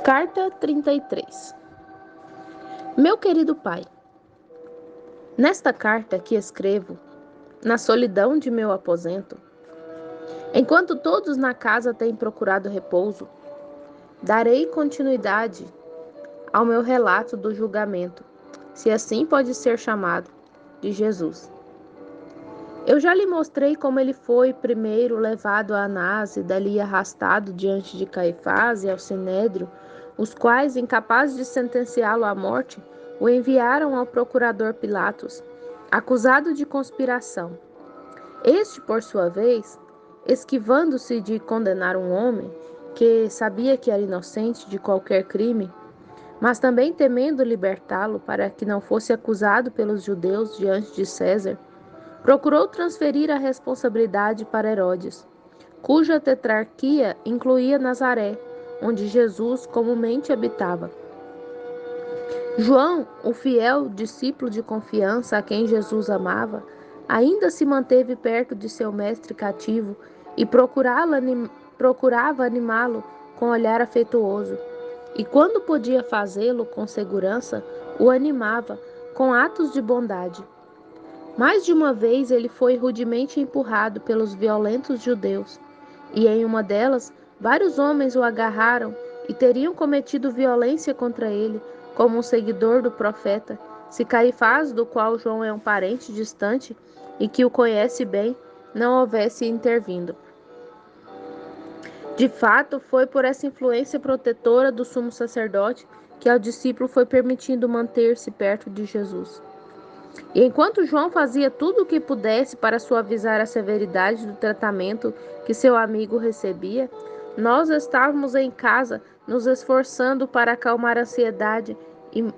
Carta 33. Meu querido pai, nesta carta que escrevo, na solidão de meu aposento, enquanto todos na casa têm procurado repouso, darei continuidade ao meu relato do julgamento, se assim pode ser chamado, de Jesus. Eu já lhe mostrei como ele foi primeiro levado a Anás e dali arrastado diante de Caifás e ao Sinédrio, os quais, incapazes de sentenciá-lo à morte, o enviaram ao procurador Pilatos, acusado de conspiração. Este, por sua vez, esquivando-se de condenar um homem que sabia que era inocente de qualquer crime, mas também temendo libertá-lo para que não fosse acusado pelos judeus diante de César, procurou transferir a responsabilidade para Herodes, cuja tetrarquia incluía Nazaré, onde Jesus comumente habitava. João, o fiel discípulo de confiança a quem Jesus amava, ainda se manteve perto de seu mestre cativo e procurava animá-lo com olhar afetuoso. E quando podia fazê-lo com segurança, o animava com atos de bondade. Mais de uma vez ele foi rudemente empurrado pelos violentos judeus, e em uma delas, vários homens o agarraram e teriam cometido violência contra ele, como um seguidor do profeta, se Caifás, do qual João é um parente distante e que o conhece bem, não houvesse intervindo. De fato, foi por essa influência protetora do sumo sacerdote que ao discípulo foi permitido manter-se perto de Jesus. E enquanto João fazia tudo o que pudesse para suavizar a severidade do tratamento que seu amigo recebia, nós estávamos em casa nos esforçando para acalmar a ansiedade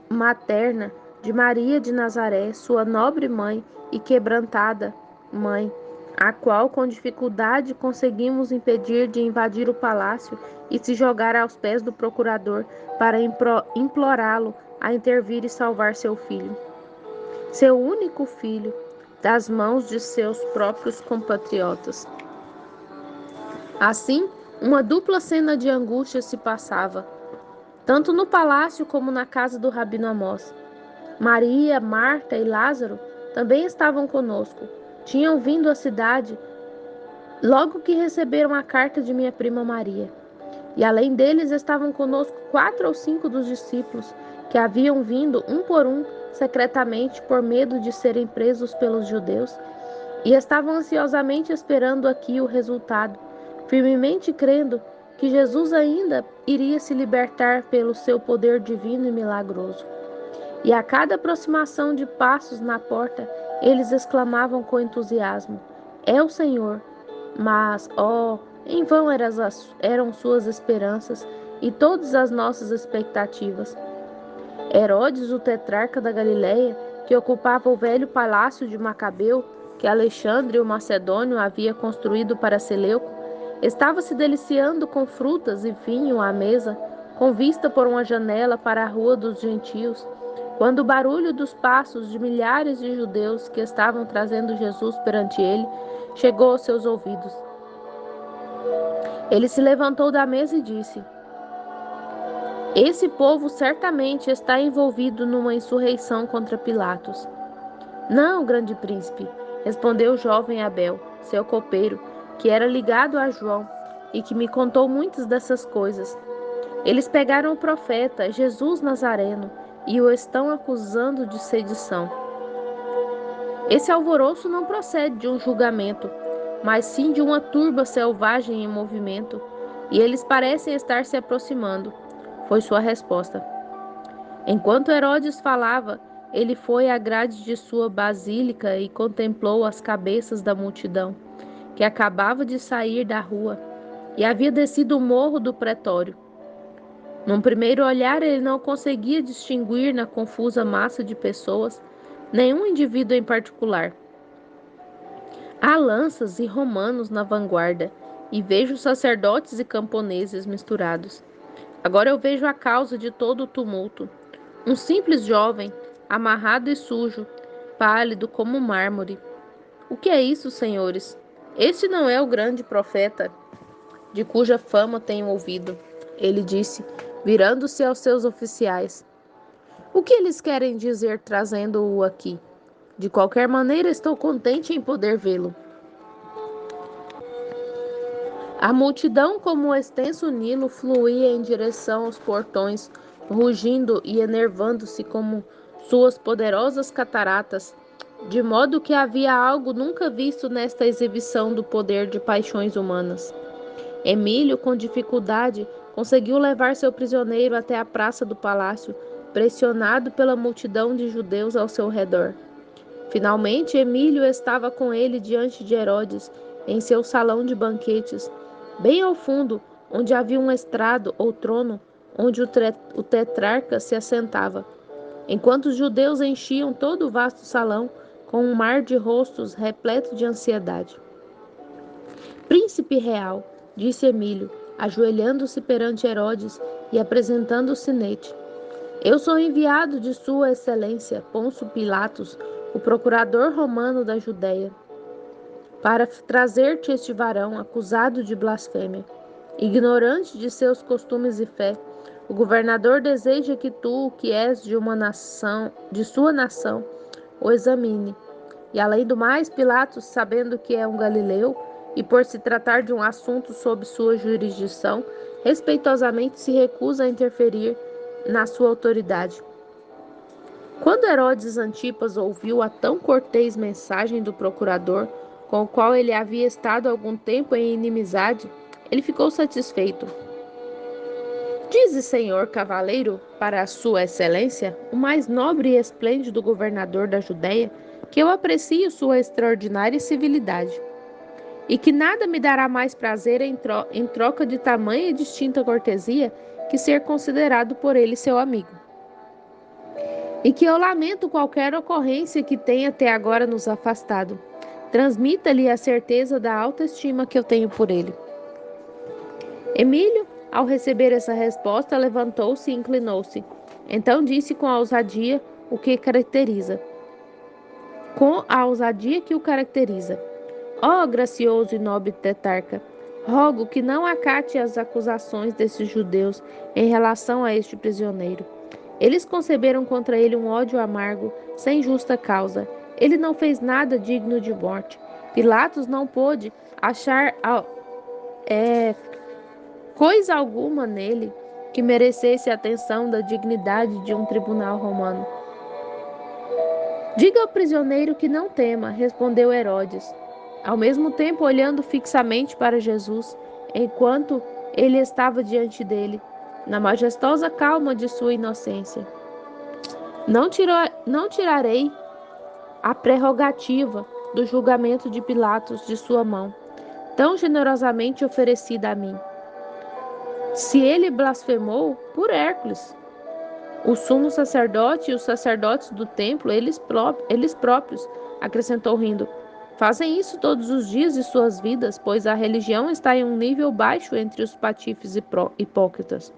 materna de Maria de Nazaré, sua nobre mãe e quebrantada mãe, a qual com dificuldade conseguimos impedir de invadir o palácio e se jogar aos pés do procurador para implorá-lo a intervir e salvar seu filho. Seu único filho, das mãos de seus próprios compatriotas. Assim, uma dupla cena de angústia se passava, tanto no palácio como na casa do Rabino Amós. Maria, Marta e Lázaro também estavam conosco. Tinham vindo à cidade logo que receberam a carta de minha prima Maria. E além deles estavam conosco 4 ou 5 dos discípulos, que haviam vindo um por um, secretamente, por medo de serem presos pelos judeus, e estavam ansiosamente esperando aqui o resultado, firmemente crendo que Jesus ainda iria se libertar pelo seu poder divino e milagroso. E a cada aproximação de passos na porta, eles exclamavam com entusiasmo: "É o Senhor!" Mas, em vão eram suas esperanças e todas as nossas expectativas. Herodes, o tetrarca da Galileia, que ocupava o velho palácio de Macabeu, que Alexandre o Macedônio havia construído para Seleuco, estava se deliciando com frutas e vinho à mesa, com vista por uma janela para a rua dos gentios, quando o barulho dos passos de milhares de judeus que estavam trazendo Jesus perante ele chegou aos seus ouvidos. Ele se levantou da mesa e disse: "Esse povo certamente está envolvido numa insurreição contra Pilatos." "Não, grande príncipe", respondeu o jovem Abel, seu copeiro, que era ligado a João e que me contou muitas dessas coisas. "Eles pegaram o profeta, Jesus Nazareno, e o estão acusando de sedição. Esse alvoroço não procede de um julgamento, mas sim de uma turba selvagem em movimento, e eles parecem estar se aproximando", foi sua resposta. Enquanto Herodes falava, ele foi à grade de sua basílica e contemplou as cabeças da multidão, que acabava de sair da rua e havia descido o morro do pretório. Num primeiro olhar, ele não conseguia distinguir na confusa massa de pessoas nenhum indivíduo em particular. Há lanças e romanos na vanguarda, e vejo sacerdotes e camponeses misturados. Agora eu vejo a causa de todo o tumulto. Um simples jovem, amarrado e sujo, pálido como mármore. "O que é isso, senhores? Este não é o grande profeta, de cuja fama tenho ouvido", ele disse, virando-se aos seus oficiais: o que eles querem dizer trazendo-o aqui? De qualquer maneira, estou contente em poder vê-lo. A multidão, como o extenso Nilo, fluía em direção aos portões, rugindo e enervando-se como suas poderosas cataratas, de modo que havia algo nunca visto nesta exibição do poder de paixões humanas. Emílio, com dificuldade, conseguiu levar seu prisioneiro até a praça do palácio, pressionado pela multidão de judeus ao seu redor. Finalmente, Emílio estava com ele diante de Herodes, em seu salão de banquetes, bem ao fundo, onde havia um estrado ou trono, onde o tetrarca se assentava, enquanto os judeus enchiam todo o vasto salão com um mar de rostos repleto de ansiedade. Príncipe real, disse Emílio, ajoelhando-se perante Herodes e apresentando o sinete. Eu sou enviado de Sua Excelência Pôncio Pilatos, o procurador romano da Judéia, para trazer-te este varão acusado de blasfêmia. Ignorante de seus costumes e fé, o governador deseja que tu, que és de sua nação, o examine. E além do mais, Pilatos, sabendo que é um galileu, e por se tratar de um assunto sob sua jurisdição, respeitosamente se recusa a interferir na sua autoridade. Quando Herodes Antipas ouviu a tão cortês mensagem do procurador, com o qual ele havia estado algum tempo em inimizade, ele ficou satisfeito. Dize, senhor cavaleiro, para a sua excelência, o mais nobre e esplêndido governador da Judéia, que eu aprecio sua extraordinária civilidade, e que nada me dará mais prazer em troca de tamanha e distinta cortesia que ser considerado por ele seu amigo. E que eu lamento qualquer ocorrência que tenha até agora nos afastado. Transmita-lhe a certeza da alta estima que eu tenho por ele. Emílio, ao receber essa resposta, levantou-se e inclinou-se. Então disse com a ousadia que o caracteriza. Ó gracioso e nobre tetrarca, rogo que não acate as acusações desses judeus em relação a este prisioneiro. Eles conceberam contra ele um ódio amargo, sem justa causa. Ele não fez nada digno de morte. Pilatos não pôde achar coisa alguma nele que merecesse a atenção da dignidade de um tribunal romano. Diga ao prisioneiro que não tema, respondeu Herodes, ao mesmo tempo olhando fixamente para Jesus, enquanto ele estava diante dele, na majestosa calma de sua inocência. Não tirarei a prerrogativa do julgamento de Pilatos de sua mão, tão generosamente oferecida a mim. Se ele blasfemou, por Hércules, o sumo sacerdote e os sacerdotes do templo, eles próprios, acrescentou rindo, fazem isso todos os dias de suas vidas, pois a religião está em um nível baixo entre os patifes e hipócritas.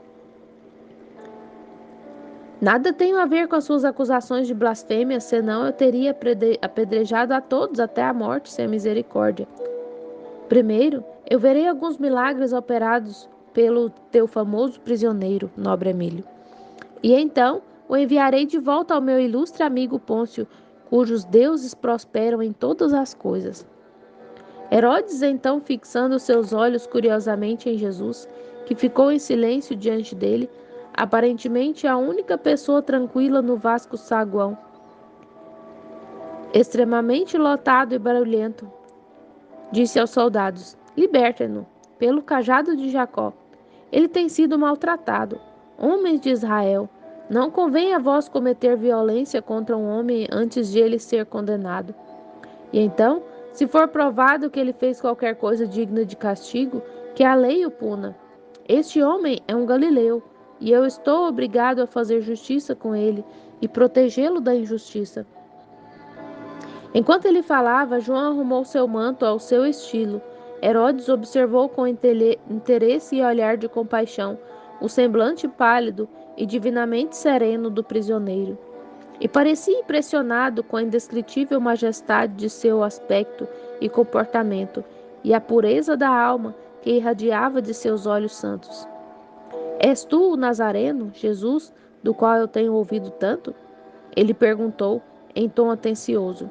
Nada tenho a ver com as suas acusações de blasfêmia, senão eu teria apedrejado a todos até a morte sem misericórdia. Primeiro, eu verei alguns milagres operados pelo teu famoso prisioneiro, nobre Emílio. E então o enviarei de volta ao meu ilustre amigo Pôncio, cujos deuses prosperam em todas as coisas. Herodes, então, fixando seus olhos curiosamente em Jesus, que ficou em silêncio diante dele, aparentemente a única pessoa tranquila no vasto saguão, extremamente lotado e barulhento, disse aos soldados: libertem-no, pelo cajado de Jacó. Ele tem sido maltratado. Homens de Israel, não convém a vós cometer violência contra um homem antes de ele ser condenado. E então, se for provado que ele fez qualquer coisa digna de castigo, que a lei o puna. Este homem é um galileu, e eu estou obrigado a fazer justiça com ele e protegê-lo da injustiça. Enquanto ele falava, João arrumou seu manto ao seu estilo. Herodes observou com interesse e olhar de compaixão o semblante pálido e divinamente sereno do prisioneiro, e parecia impressionado com a indescritível majestade de seu aspecto e comportamento, e a pureza da alma que irradiava de seus olhos santos. És tu o Nazareno, Jesus, do qual eu tenho ouvido tanto? Ele perguntou em tom atencioso.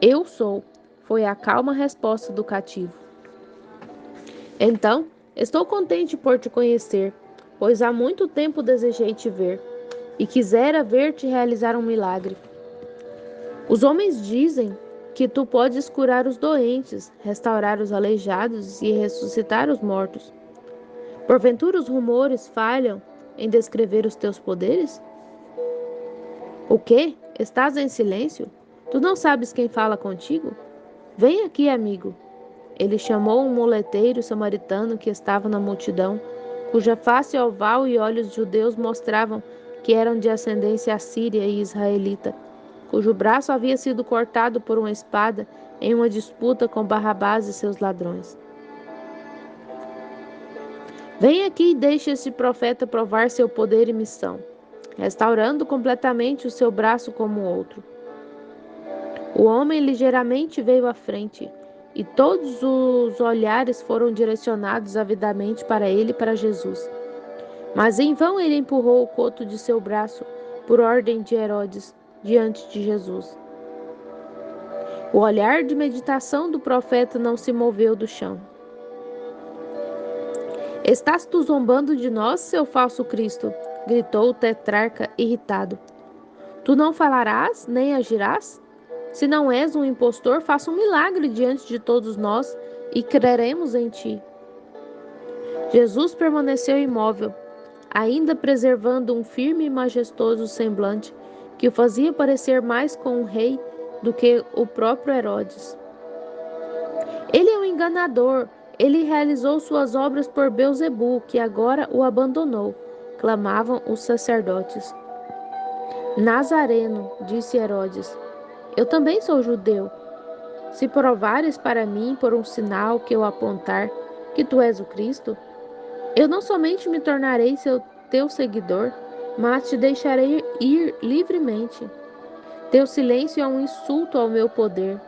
Eu sou, foi a calma resposta do cativo. Então, estou contente por te conhecer, pois há muito tempo desejei te ver e quisera ver-te realizar um milagre. Os homens dizem que tu podes curar os doentes, restaurar os aleijados e ressuscitar os mortos. Porventura os rumores falham em descrever os teus poderes? O quê? Estás em silêncio? Tu não sabes quem fala contigo? Vem aqui, amigo. Ele chamou um muleteiro samaritano que estava na multidão, cuja face oval e olhos judeus mostravam que eram de ascendência assíria e israelita, cujo braço havia sido cortado por uma espada em uma disputa com Barrabás e seus ladrões. Vem aqui e deixe esse profeta provar seu poder e missão, restaurando completamente o seu braço como o outro. O homem ligeiramente veio à frente, e todos os olhares foram direcionados avidamente para ele e para Jesus. Mas em vão ele empurrou o coto de seu braço, por ordem de Herodes, diante de Jesus. O olhar de meditação do profeta não se moveu do chão. Estás tu zombando de nós, seu falso Cristo? Gritou o tetrarca irritado. Tu não falarás, nem agirás? Se não és um impostor, faça um milagre diante de todos nós e creremos em ti. Jesus permaneceu imóvel, ainda preservando um firme e majestoso semblante que o fazia parecer mais com um rei do que o próprio Herodes. Ele é um enganador, ele realizou suas obras por Belzebu, que agora o abandonou, clamavam os sacerdotes. Nazareno, disse Herodes, eu também sou judeu. Se provares para mim por um sinal que eu apontar que tu és o Cristo, eu não somente me tornarei teu seguidor, mas te deixarei ir livremente. Teu silêncio é um insulto ao meu poder.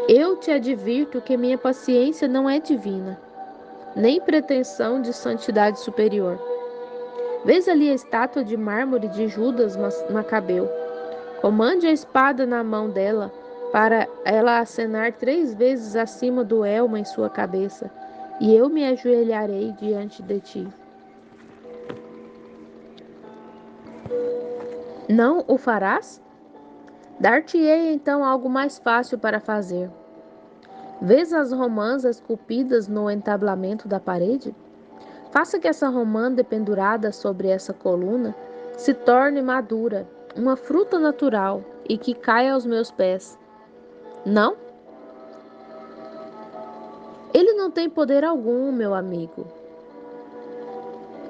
Eu te advirto que minha paciência não é divina, nem pretensão de santidade superior. Vês ali a estátua de mármore de Judas Macabeu. Comande a espada na mão dela, para ela acenar 3 vezes acima do elmo em sua cabeça, e eu me ajoelharei diante de ti. Não o farás? Dar-te-ei então algo mais fácil para fazer. Vês as romãs esculpidas no entablamento da parede? Faça que essa romã dependurada sobre essa coluna se torne madura, uma fruta natural, e que caia aos meus pés. Não? Ele não tem poder algum, meu amigo.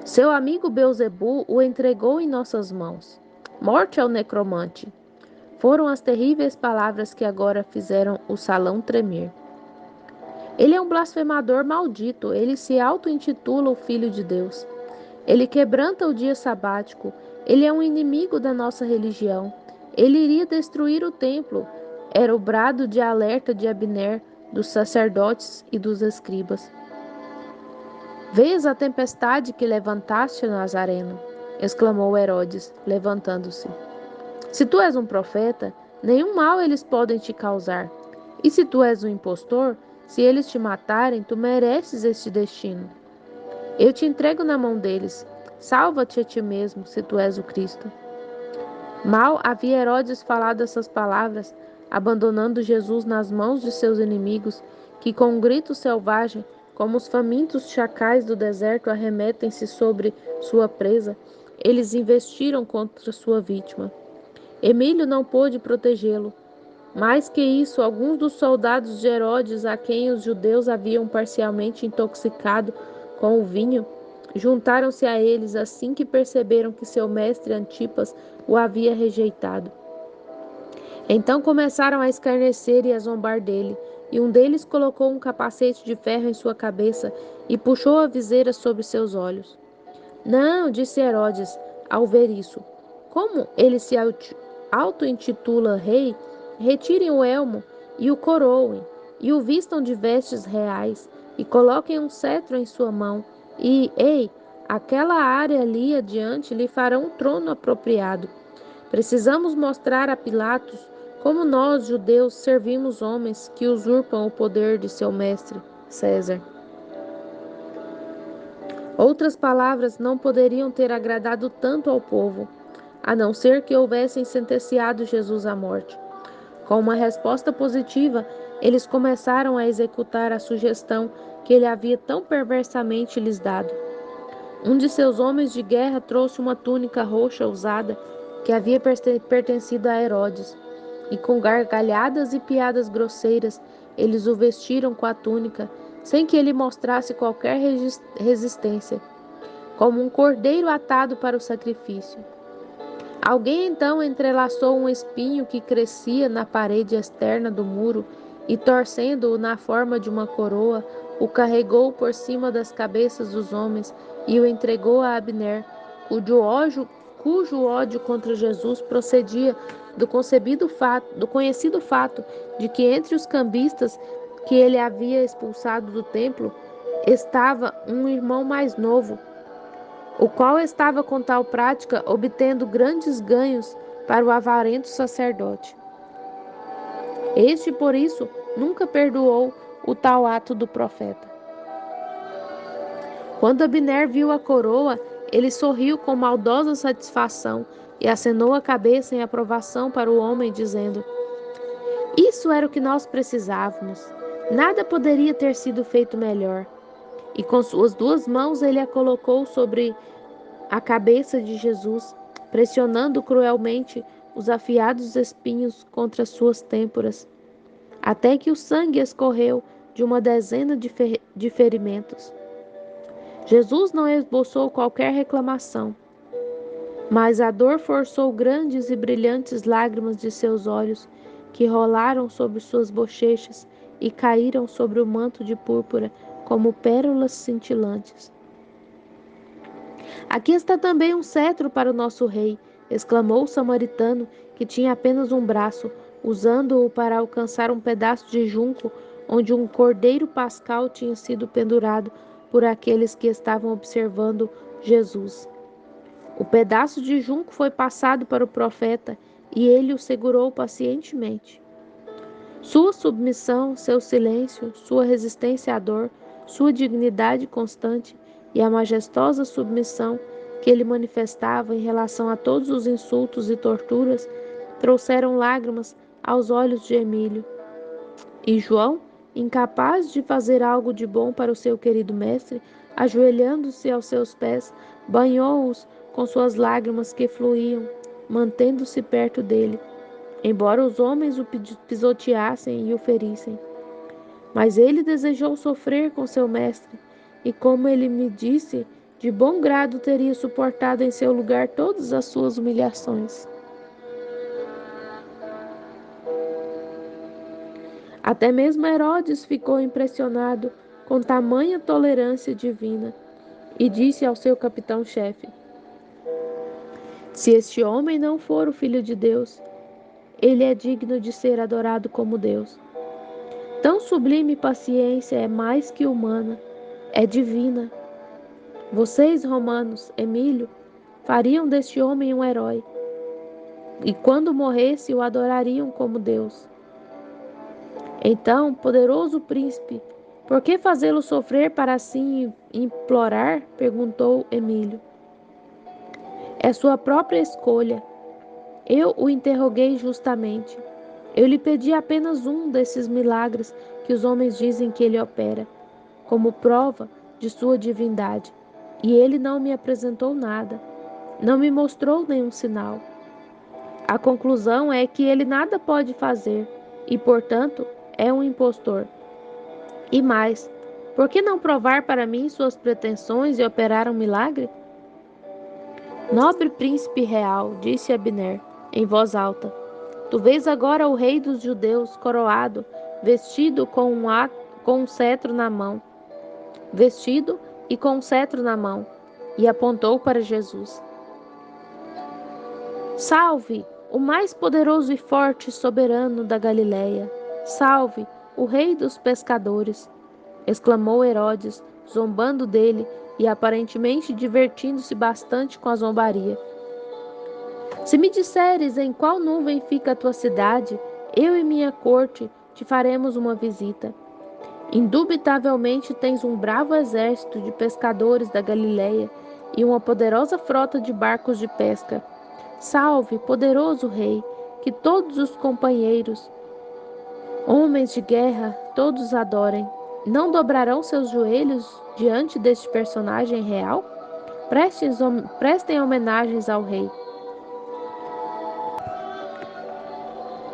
Seu amigo Belzebu o entregou em nossas mãos. Morte ao necromante. Foram as terríveis palavras que agora fizeram o salão tremer. Ele é um blasfemador maldito, ele se auto-intitula o Filho de Deus. Ele quebranta o dia sabático, ele é um inimigo da nossa religião. Ele iria destruir o templo. Era o brado de alerta de Abner, dos sacerdotes e dos escribas. Vês a tempestade que levantaste, Nazareno? Exclamou Herodes, levantando-se. Se tu és um profeta, nenhum mal eles podem te causar. E se tu és um impostor, se eles te matarem, tu mereces este destino. Eu te entrego na mão deles. Salva-te a ti mesmo, se tu és o Cristo. Mal havia Herodes falado essas palavras, abandonando Jesus nas mãos de seus inimigos, que com um grito selvagem, como os famintos chacais do deserto arremetem-se sobre sua presa, eles investiram contra sua vítima. Emílio não pôde protegê-lo. Mais que isso, alguns dos soldados de Herodes, a quem os judeus haviam parcialmente intoxicado com o vinho, juntaram-se a eles assim que perceberam que seu mestre Antipas o havia rejeitado. Então começaram a escarnecer e a zombar dele, e um deles colocou um capacete de ferro em sua cabeça e puxou a viseira sobre seus olhos. Não, disse Herodes, ao ver isso. Como ele se auto-intitula rei, retirem o elmo e o coroem, e o vistam de vestes reais, e coloquem um cetro em sua mão, e, ei, Aquela área ali adiante lhe fará um trono apropriado. Precisamos mostrar a Pilatos como nós, judeus, servimos homens que usurpam o poder de seu mestre, César. Outras palavras não poderiam ter agradado tanto ao povo, a não ser que houvessem sentenciado Jesus à morte. Com uma resposta positiva, eles começaram a executar a sugestão que ele havia tão perversamente lhes dado. Um de seus homens de guerra trouxe uma túnica roxa usada que havia pertencido a Herodes, e com gargalhadas e piadas grosseiras, eles o vestiram com a túnica, sem que ele mostrasse qualquer resistência, como um cordeiro atado para o sacrifício. Alguém então entrelaçou um espinho que crescia na parede externa do muro e, torcendo-o na forma de uma coroa, o carregou por cima das cabeças dos homens e o entregou a Abner, cujo ódio contra Jesus procedia do conhecido fato de que entre os cambistas que ele havia expulsado do templo estava um irmão mais novo, o qual estava com tal prática obtendo grandes ganhos para o avarento sacerdote. Este, por isso, nunca perdoou o tal ato do profeta. Quando Abner viu a coroa, ele sorriu com maldosa satisfação e acenou a cabeça em aprovação para o homem, dizendo: Isso era o que nós precisávamos. Nada poderia ter sido feito melhor. E com suas duas mãos ele a colocou sobre a cabeça de Jesus, pressionando cruelmente os afiados espinhos contra suas têmporas, até que o sangue escorreu de uma dezena de ferimentos. Jesus não esboçou qualquer reclamação, mas a dor forçou grandes e brilhantes lágrimas de seus olhos, que rolaram sobre suas bochechas e caíram sobre o manto de púrpura como pérolas cintilantes. Aqui está também um cetro para o nosso rei, exclamou o samaritano, que tinha apenas um braço, usando-o para alcançar um pedaço de junco onde um cordeiro pascal tinha sido pendurado por aqueles que estavam observando Jesus. O pedaço de junco foi passado para o profeta e ele o segurou pacientemente. Sua submissão, seu silêncio, sua resistência à dor, sua dignidade constante e a majestosa submissão que ele manifestava em relação a todos os insultos e torturas trouxeram lágrimas aos olhos de Emílio. E João, incapaz de fazer algo de bom para o seu querido mestre, ajoelhando-se aos seus pés, banhou-os com suas lágrimas que fluíam, mantendo-se perto dele, embora os homens o pisoteassem e o ferissem. Mas ele desejou sofrer com seu mestre, e como ele me disse, de bom grado teria suportado em seu lugar todas as suas humilhações. Até mesmo Herodes ficou impressionado com tamanha tolerância divina e disse ao seu capitão-chefe: Se este homem não for o Filho de Deus, ele é digno de ser adorado como Deus. Tão sublime paciência é mais que humana, é divina. Vocês, romanos, Emílio, fariam deste homem um herói, e quando morresse o adorariam como Deus. Então, poderoso príncipe, por que fazê-lo sofrer para assim implorar? Perguntou Emílio. É sua própria escolha. Eu o interroguei justamente. Eu lhe pedi apenas um desses milagres que os homens dizem que ele opera, como prova de sua divindade. E ele não me apresentou nada, não me mostrou nenhum sinal. A conclusão é que ele nada pode fazer e, portanto, é um impostor. E mais, por que não provar para mim suas pretensões e operar um milagre? Nobre príncipe real, disse Abner, em voz alta, tu vês agora o rei dos judeus coroado, vestido com um cetro na mão. Vestido e com um cetro na mão, e apontou para Jesus. Salve, o mais poderoso e forte soberano da Galileia! Salve, o rei dos pescadores! Exclamou Herodes, zombando dele e aparentemente divertindo-se bastante com a zombaria. Se me disseres em qual nuvem fica a tua cidade, eu e minha corte te faremos uma visita. Indubitavelmente tens um bravo exército de pescadores da Galileia e uma poderosa frota de barcos de pesca. Salve, poderoso rei, que todos os companheiros, homens de guerra, todos adorem. Não dobrarão seus joelhos diante deste personagem real? Prestem homenagens ao rei.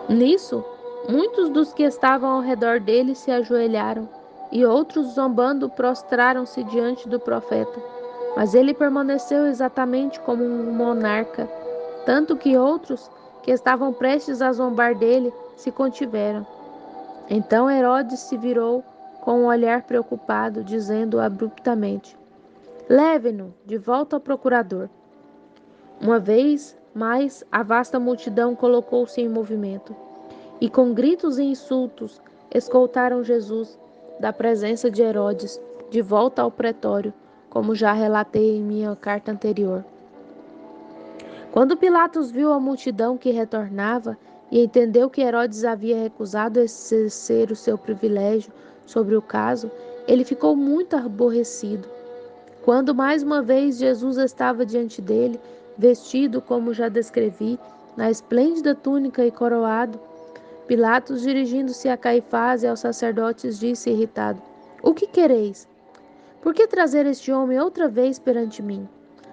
Nisso, muitos dos que estavam ao redor dele se ajoelharam, e outros, zombando, prostraram-se diante do profeta. Mas ele permaneceu exatamente como um monarca, tanto que outros, que estavam prestes a zombar dele, se contiveram. Então Herodes se virou com um olhar preocupado, dizendo abruptamente: Leve-no de volta ao procurador. Uma vez mais, a vasta multidão colocou-se em movimento, e com gritos e insultos escoltaram Jesus da presença de Herodes de volta ao pretório, como já relatei em minha carta anterior. Quando Pilatos viu a multidão que retornava e entendeu que Herodes havia recusado exercer o seu privilégio sobre o caso, ele ficou muito aborrecido. Quando mais uma vez Jesus estava diante dele, vestido como já descrevi, na esplêndida túnica e coroado, Pilatos, dirigindo-se a Caifás e aos sacerdotes, disse irritado: O que quereis? Por que trazer este homem outra vez perante mim?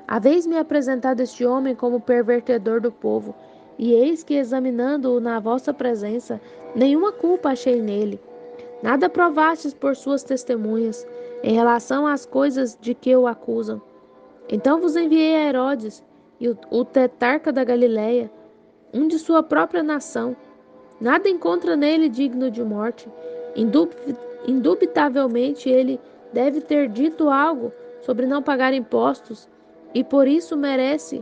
Haveis-me apresentado este homem como pervertedor do povo, e eis que, examinando-o na vossa presença, nenhuma culpa achei nele. Nada provastes por suas testemunhas, em relação às coisas de que o acusam. Então vos enviei a Herodes, e o tetrarca da Galileia, um de sua própria nação. Nada encontra nele digno de morte. Indubitavelmente ele deve ter dito algo sobre não pagar impostos, e por isso merece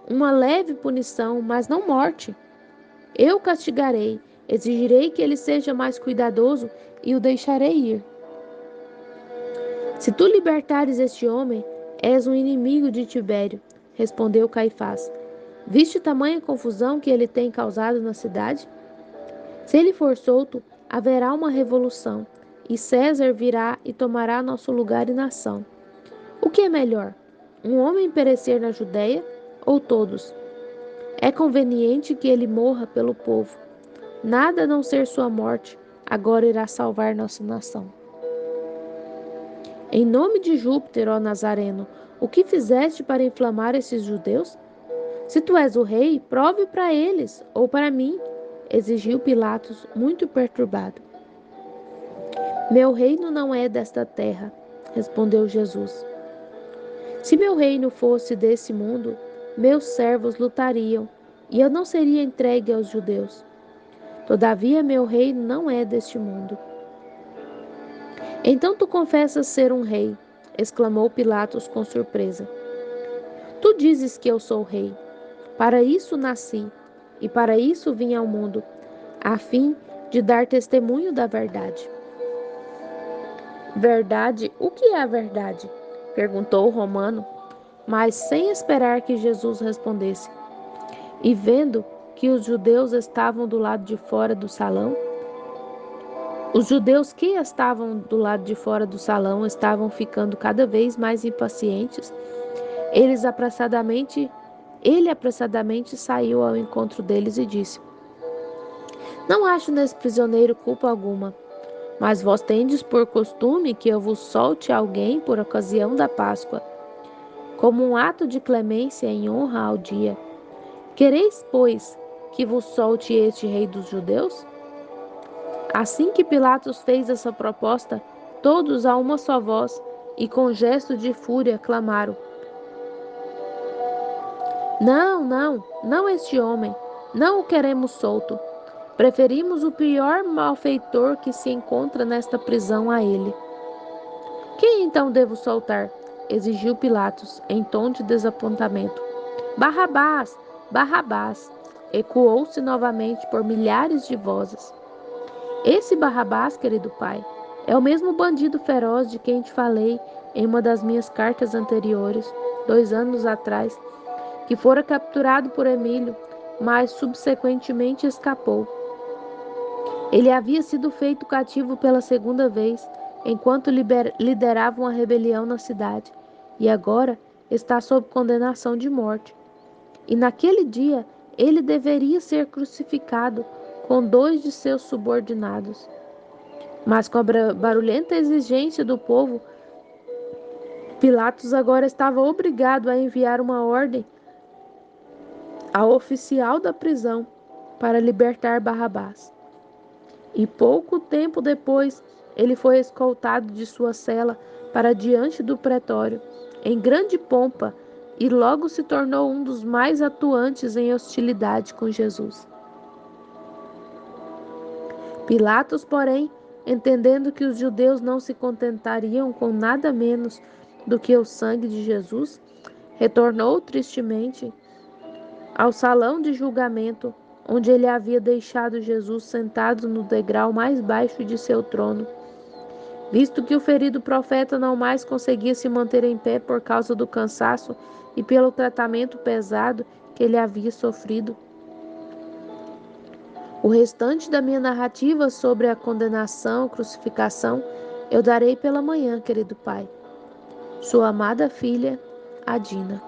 uma leve punição, mas não morte. Eu o castigarei, exigirei que ele seja mais cuidadoso e o deixarei ir. Se tu libertares este homem, és um inimigo de Tibério, respondeu Caifás. Viste tamanha confusão que ele tem causado na cidade? Se ele for solto, haverá uma revolução, e César virá e tomará nosso lugar e nação. O que é melhor? Um homem perecer na Judéia ou todos? É conveniente que ele morra pelo povo. Nada a não ser sua morte agora irá salvar nossa nação. Em nome de Júpiter, ó Nazareno, o que fizeste para inflamar esses judeus? Se tu és o rei, prove para eles, ou para mim, exigiu Pilatos, muito perturbado. Meu reino não é desta terra, respondeu Jesus. Se meu reino fosse desse mundo, meus servos lutariam, e eu não seria entregue aos judeus. Todavia, meu reino não é deste mundo. Então tu confessas ser um rei, exclamou Pilatos com surpresa. Tu dizes que eu sou rei. Para isso nasci, e para isso vim ao mundo, a fim de dar testemunho da verdade. Verdade? O que é a verdade? Perguntou o romano, mas sem esperar que Jesus respondesse. E vendo que os judeus estavam do lado de fora do salão, os judeus que estavam do lado de fora do salão estavam ficando cada vez mais impacientes. Ele apressadamente saiu ao encontro deles e disse: Não acho nesse prisioneiro culpa alguma, mas vós tendes por costume que eu vos solte alguém por ocasião da Páscoa, como um ato de clemência em honra ao dia. Quereis, pois, que vos solte este rei dos judeus? Assim que Pilatos fez essa proposta, todos a uma só voz e com gesto de fúria clamaram: Não este homem, não o queremos solto. Preferimos o pior malfeitor que se encontra nesta prisão a ele. Quem então devo soltar? Exigiu Pilatos, em tom de desapontamento. Barrabás! Barrabás! Ecoou-se novamente por milhares de vozes. Esse Barrabás, querido pai, é o mesmo bandido feroz de quem te falei em uma das minhas cartas anteriores, 2 anos atrás, que fora capturado por Emílio, mas subsequentemente escapou. Ele havia sido feito cativo pela segunda vez, enquanto liderava uma rebelião na cidade, e agora está sob condenação de morte. E naquele dia ele deveria ser crucificado com 2 de seus subordinados. Mas com a barulhenta exigência do povo, Pilatos agora estava obrigado a enviar uma ordem ao oficial da prisão para libertar Barrabás. E pouco tempo depois, ele foi escoltado de sua cela para diante do pretório, em grande pompa, e logo se tornou um dos mais atuantes em hostilidade com Jesus. Pilatos, porém, entendendo que os judeus não se contentariam com nada menos do que o sangue de Jesus, retornou tristemente ao salão de julgamento, onde ele havia deixado Jesus sentado no degrau mais baixo de seu trono. Visto que o ferido profeta não mais conseguia se manter em pé por causa do cansaço e pelo tratamento pesado que ele havia sofrido. O restante da minha narrativa sobre a condenação, crucificação, eu darei pela manhã, querido Pai. Sua amada filha, Adina.